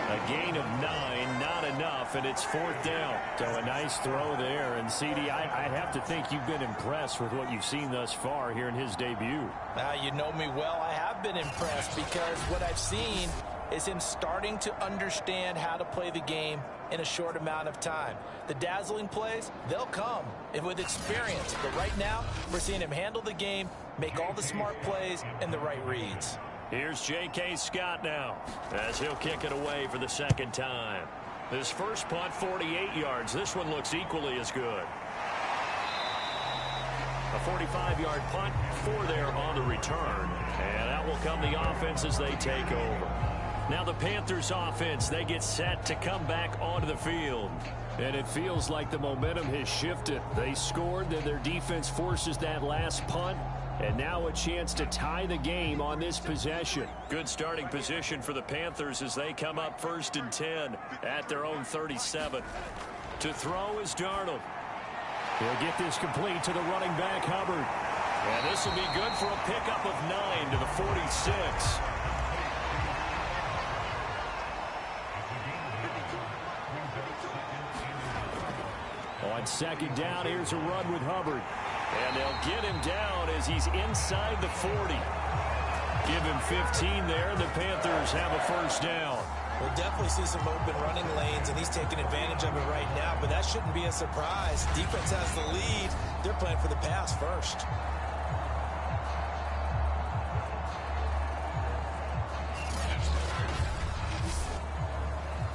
A gain of 9, not enough, and it's 4th down. So a nice throw there. And, CD, I'd have to think you've been impressed with what you've seen thus far here in his debut. Now, you know me well. I have been impressed because what I've seen is him starting to understand how to play the game in a short amount of time. The dazzling plays, they'll come with experience. But right now, we're seeing him handle the game, make all the smart plays, and the right reads. Here's J.K. Scott now as he'll kick it away for the 2nd time. This first punt, 48 yards. This one looks equally as good. A 45-yard punt, 4 there on the return. And that will come the offense as they take over. Now the Panthers offense, they get set to come back onto the field. And it feels like the momentum has shifted. They scored, then their defense forces that last punt. And now a chance to tie the game on this possession. Good starting position for the Panthers as they come up 1st and 10 at their own 37. To throw is Darnold. He'll get this complete to the running back, Hubbard. And this will be good for a pickup of 9 to the 46. On 2nd down, here's a run with Hubbard. And they'll get him down as he's inside the 40. Give him 15 there, and the Panthers have a 1st down. We'll definitely see some open running lanes, and he's taking advantage of it right now, but that shouldn't be a surprise. Defense has the lead. They're playing for the pass first.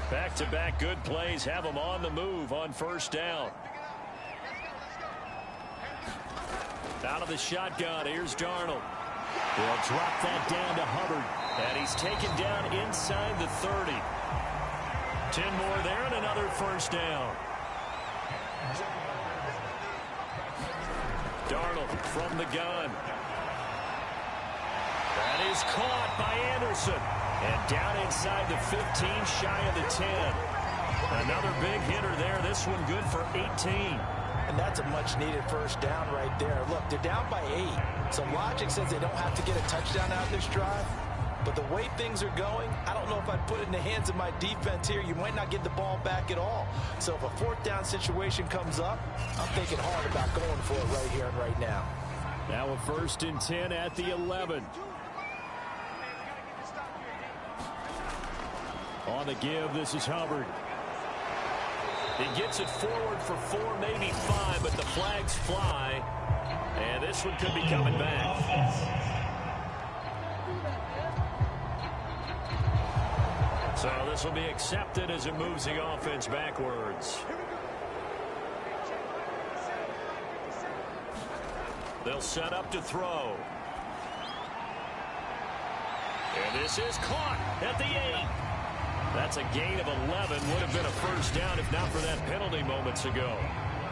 Back-to-back good plays have them on the move on 1st down. Out of the shotgun, here's Darnold. They'll drop that down to Hubbard, and he's taken down inside the 30. 10 more there and another 1st down. Darnold from the gun. That is caught by Anderson. And down inside the 15, shy of the 10. Another big hitter there. This one good for 18. And that's a much-needed 1st down right there. Look, they're down by 8. So logic says they don't have to get a touchdown out of this drive. But the way things are going, I don't know if I'd put it in the hands of my defense here. You might not get the ball back at all. So if a 4th down situation comes up, I'm thinking hard about going for it right here and right now. Now a 1st and 10 at the 11. On the give, this is Hubbard. He gets it forward for 4, maybe 5, but the flags fly. And this one could be coming back. So this will be accepted as it moves the offense backwards. They'll set up to throw. And this is caught at the 8. That's a gain of 11. Would have been a 1st down if not for that penalty moments ago.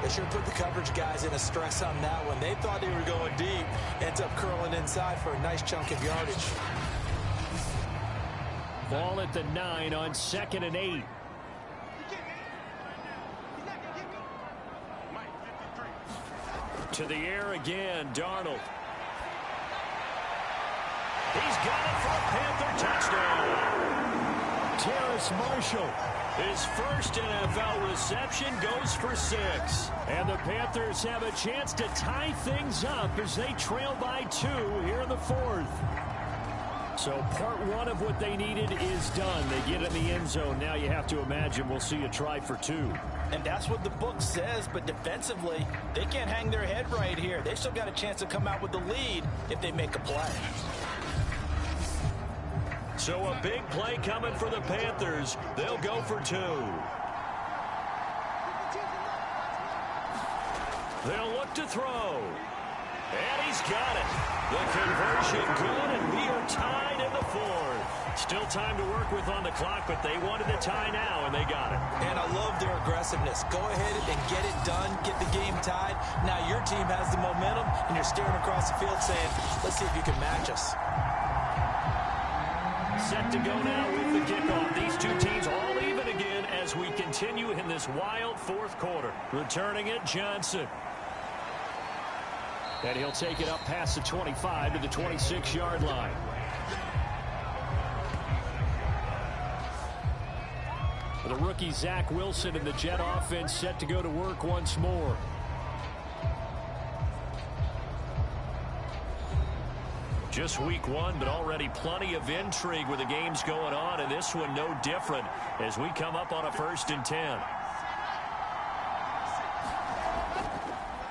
They sure put the coverage guys in a stress on that one. They thought they were going deep. Ends up curling inside for a nice chunk of yardage. Ball at the 9 on 2nd and 8. To the air again, Darnold. He's got it for a Panther touchdown. Terrace Marshall. His first NFL reception goes for 6. And the Panthers have a chance to tie things up as they trail by 2 here in the 4th. So part 1 of what they needed is done. They get in the end zone. Now you have to imagine we'll see a try for 2. And that's what the book says, but defensively, they can't hang their head right here. They still got a chance to come out with the lead if they make a play. So a big play coming for the Panthers. They'll go for 2. They'll look to throw. And he's got it. The conversion good, and we are tied in the 4th. Still time to work with on the clock, but they wanted to tie now, and they got it. And I love their aggressiveness. Go ahead and get it done, get the game tied. Now your team has the momentum, and you're staring across the field saying, let's see if you can match us. Set to go now with the kickoff. These two teams all even again as we continue in this wild 4th quarter. Returning it, Johnson. And he'll take it up past the 25 to the 26-yard line. The rookie Zach Wilson and the Jet offense set to go to work once more. Just week 1, but already plenty of intrigue with the games going on, and this one no different as we come up on a 1st and 10.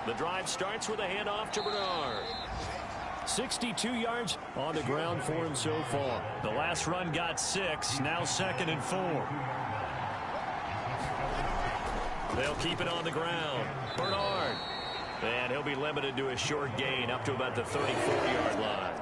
The drive starts with a handoff to Bernard. 62 yards on the ground for him so far. The last run got 6, now 2nd and 4. They'll keep it on the ground. Bernard. And he'll be limited to a short gain up to about the 34-yard line.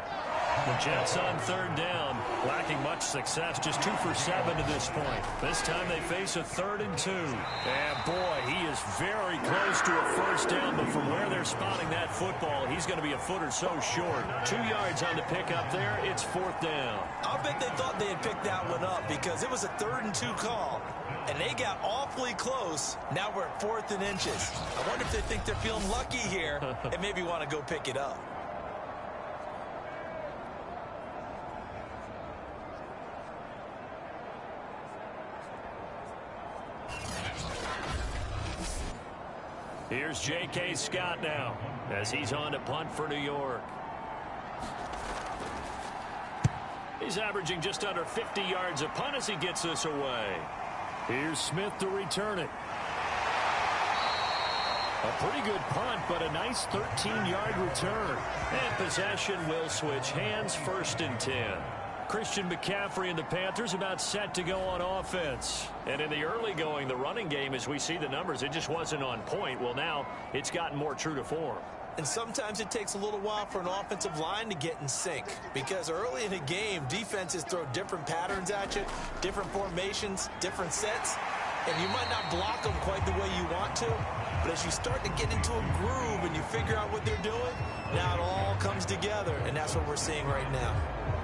The Jets on 3rd down, lacking much success, just 2 for 7 to this point. This time they face a 3rd and 2. And boy, he is very close to a 1st down, but from where they're spotting that football, he's going to be a foot or so short. 2 yards on the pickup there, it's 4th down. I'll bet they thought they had picked that one up because it was a 3rd and 2 call. And they got awfully close. Now we're at 4th and inches. I wonder if they think they're feeling lucky here and maybe want to go pick it up. Here's J.K. Scott now as he's on to punt for New York. He's averaging just under 50 yards a punt as he gets this away. Here's Smith to return it. A pretty good punt, but a nice 13-yard return. And possession will switch hands, 1st and 10. Christian McCaffrey and the Panthers about set to go on offense. And in the early going, the running game, as we see the numbers, it just wasn't on point. Well, now it's gotten more true to form. And sometimes it takes a little while for an offensive line to get in sync because early in a game, defenses throw different patterns at you, different formations, different sets, and you might not block them quite the way you want to, but as you start to get into a groove and you figure out what they're doing, now it all comes together, and that's what we're seeing right now.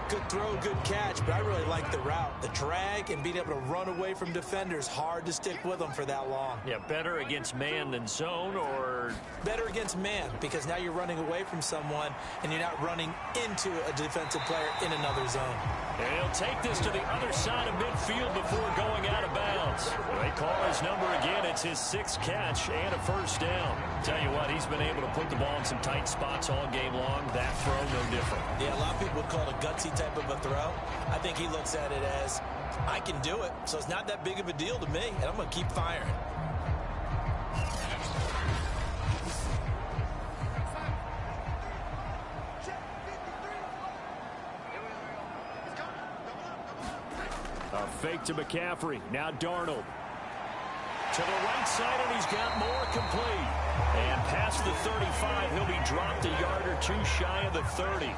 Good throw, good catch, but I really like the route. The drag and being able to run away from defenders, hard to stick with them for that long. Yeah, better against man than zone, or? Better against man, because now you're running away from someone and you're not running into a defensive player in another zone. And he'll take this to the other side of midfield before going out of bounds. They call his number again. It's his 6th catch and a 1st down. Tell you what, he's been able to put the ball in some tight spots all game long. That throw, no different. Yeah, a lot of people would call it a gutsy type of a throw. I think he looks at it as, I can do it, so it's not that big of a deal to me, and I'm going to keep firing. A fake to McCaffrey. Now Darnold. To the right side, and he's got more complete. And past the 35, he'll be dropped a yard or 2 shy of the 30.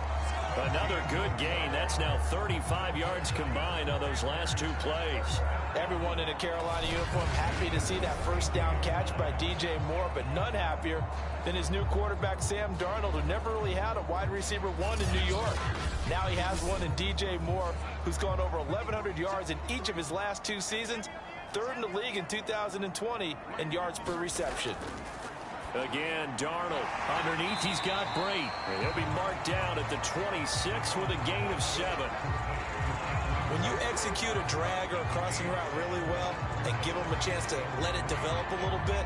Another good gain. That's now 35 yards combined on those last 2 plays. Everyone in a Carolina uniform happy to see that 1st down catch by DJ Moore, but none happier than his new quarterback, Sam Darnold, who never really had a wide receiver 1 in New York. Now he has one in DJ Moore, who's gone over 1,100 yards in each of his last 2 seasons, 3rd in the league in 2020 in yards per reception. Again, Darnold. Underneath, he's got Brate. And he'll be marked down at the 26 with a gain of 7. When you execute a drag or a crossing route really well and give them a chance to let it develop a little bit,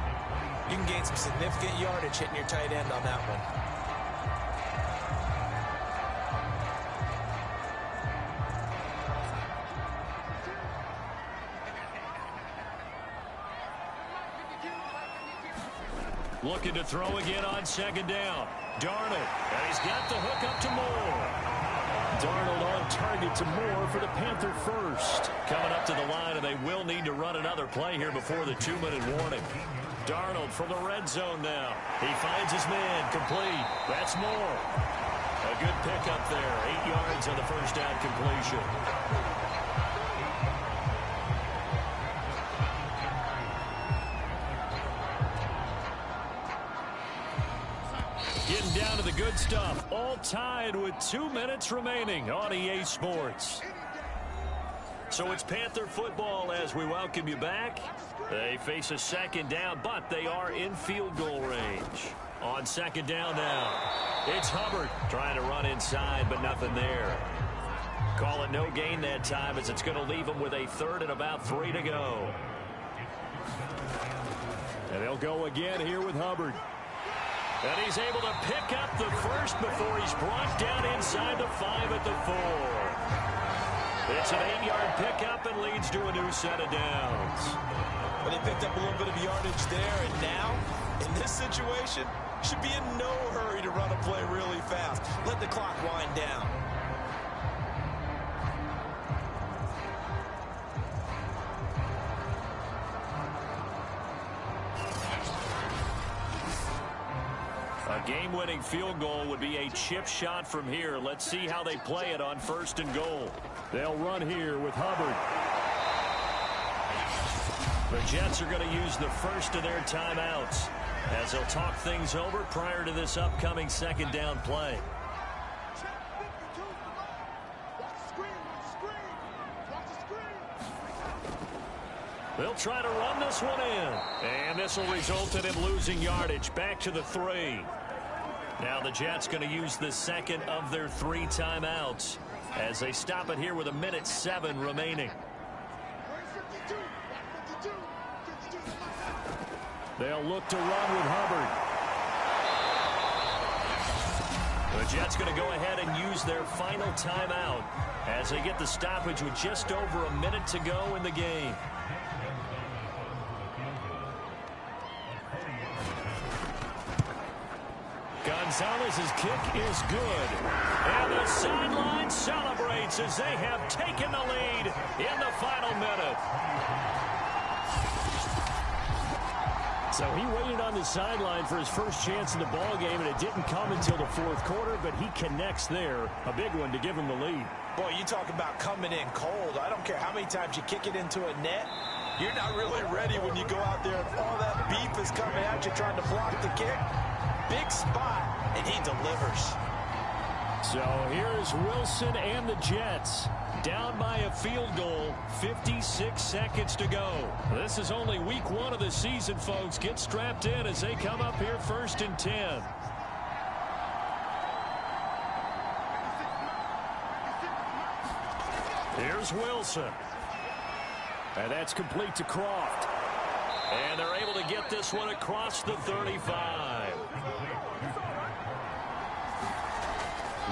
you can gain some significant yardage hitting your tight end on that one. Looking to throw again on second down. Darnold, and he's got the hook up to Moore. Darnold on target to Moore for the Panther first. Coming up to the line, and they will need to run another play here before the 2-minute warning. Darnold from the red zone now. He finds his man, complete. That's Moore. A good pickup there, 8 yards on the first down completion. Getting down to the good stuff. All tied with 2 minutes remaining on EA Sports. So it's Panther football as we welcome you back. They face a second down, but they are in field goal range. On second down now, it's Hubbard trying to run inside, but nothing there. Call it no gain that time as it's going to leave them with a 3rd and about 3 to go. And they'll go again here with Hubbard. And he's able to pick up the first before he's brought down inside the 5 at the 4. It's an 8-yard pickup and leads to a new set of downs. But he picked up a little bit of yardage there, and now, in this situation, should be in no hurry to run a play really fast. Let the clock wind down. A game-winning field goal would be a chip shot from here. Let's see how they play it on 1st and goal. They'll run here with Hubbard. The Jets are going to use the first of their timeouts as they'll talk things over prior to this upcoming second down play. They'll try to run this one in. And this will result in him losing yardage back to the 3. Now the Jets going to use the second of their 3 timeouts as they stop it here with 1:07 remaining. They'll look to run with Hubbard. The Jets going to go ahead and use their final timeout as they get the stoppage with just over a minute to go in the game. Gonzalez's kick is good. And the sideline celebrates as they have taken the lead in the final minute. So he waited on the sideline for his first chance in the ball game, and it didn't come until the 4th quarter, but he connects there. A big one to give him the lead. Boy, you talk about coming in cold. I don't care how many times you kick it into a net. You're not really ready when you go out there and all that beef is coming at you trying to block the kick. Big spot, and he delivers. So here's Wilson and the Jets. Down by a field goal, 56 seconds to go. This is only week 1 of the season, folks. Get strapped in as they come up here 1st and 10. Here's Wilson. And that's complete to Croft. And they're able to get this one across the 35.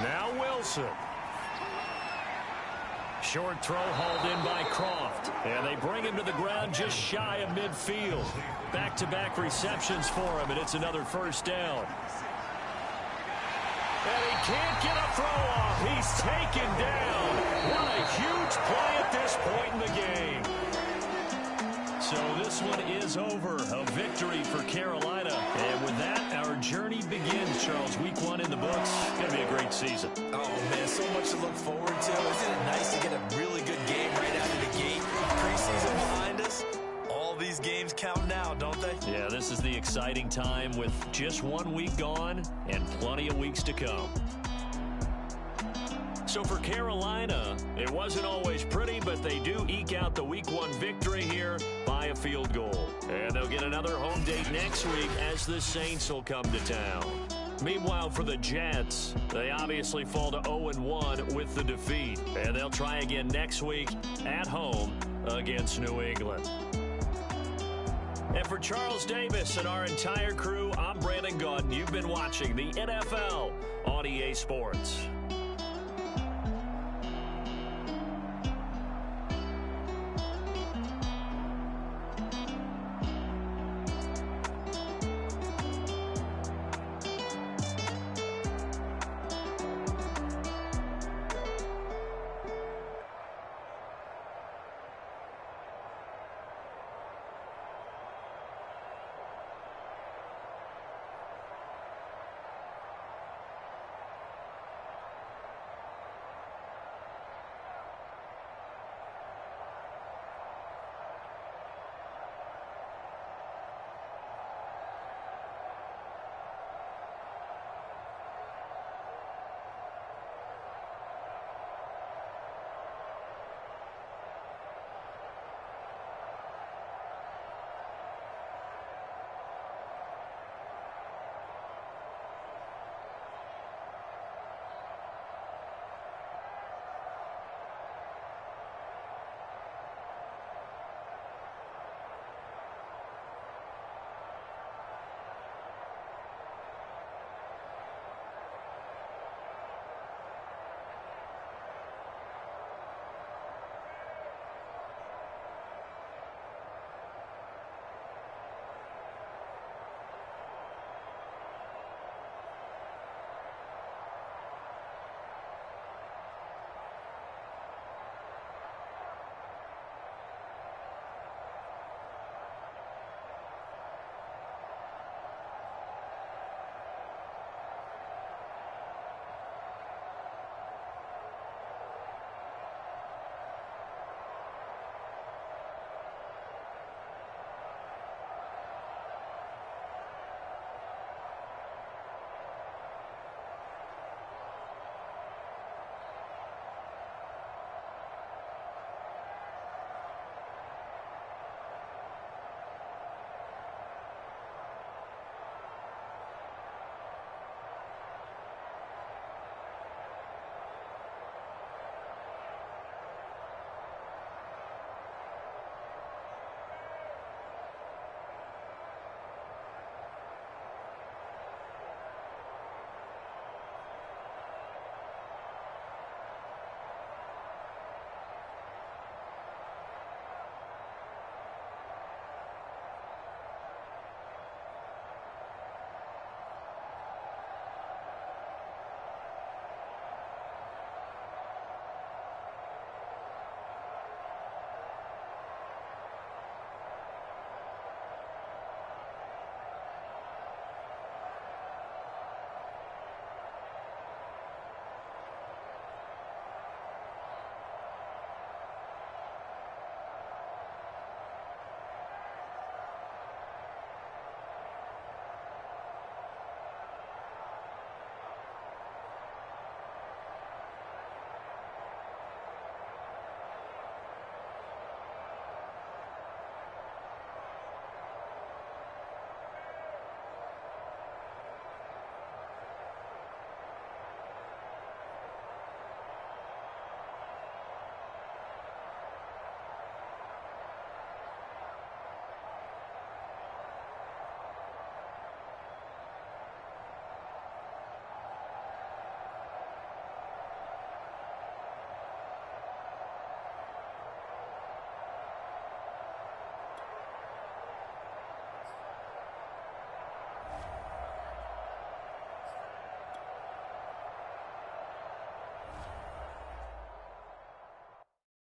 Now Wilson. Short throw hauled in by Croft. And they bring him to the ground just shy of midfield. Back-to-back receptions for him, and it's another first down. And he can't get a throw off. He's taken down. What a huge play at this point in the game. So this one is over. A victory for Carolina. And with that, our journey begins, Charles. Week 1 in the books. It's going to be a great season. Oh, man, so much to look forward to. Isn't it nice to get a really good game right out of the gate? Preseason behind us. All these games count now, don't they? Yeah, this is the exciting time with just 1 week gone and plenty of weeks to come. So for Carolina, it wasn't always pretty, but they do eke out the Week 1 victory here by a field goal. And they'll get another home date next week as the Saints will come to town. Meanwhile, for the Jets, they obviously fall to 0-1 with the defeat. And they'll try again next week at home against New England. And for Charles Davis and our entire crew, I'm Brandon Gaudin. You've been watching the NFL on EA Sports.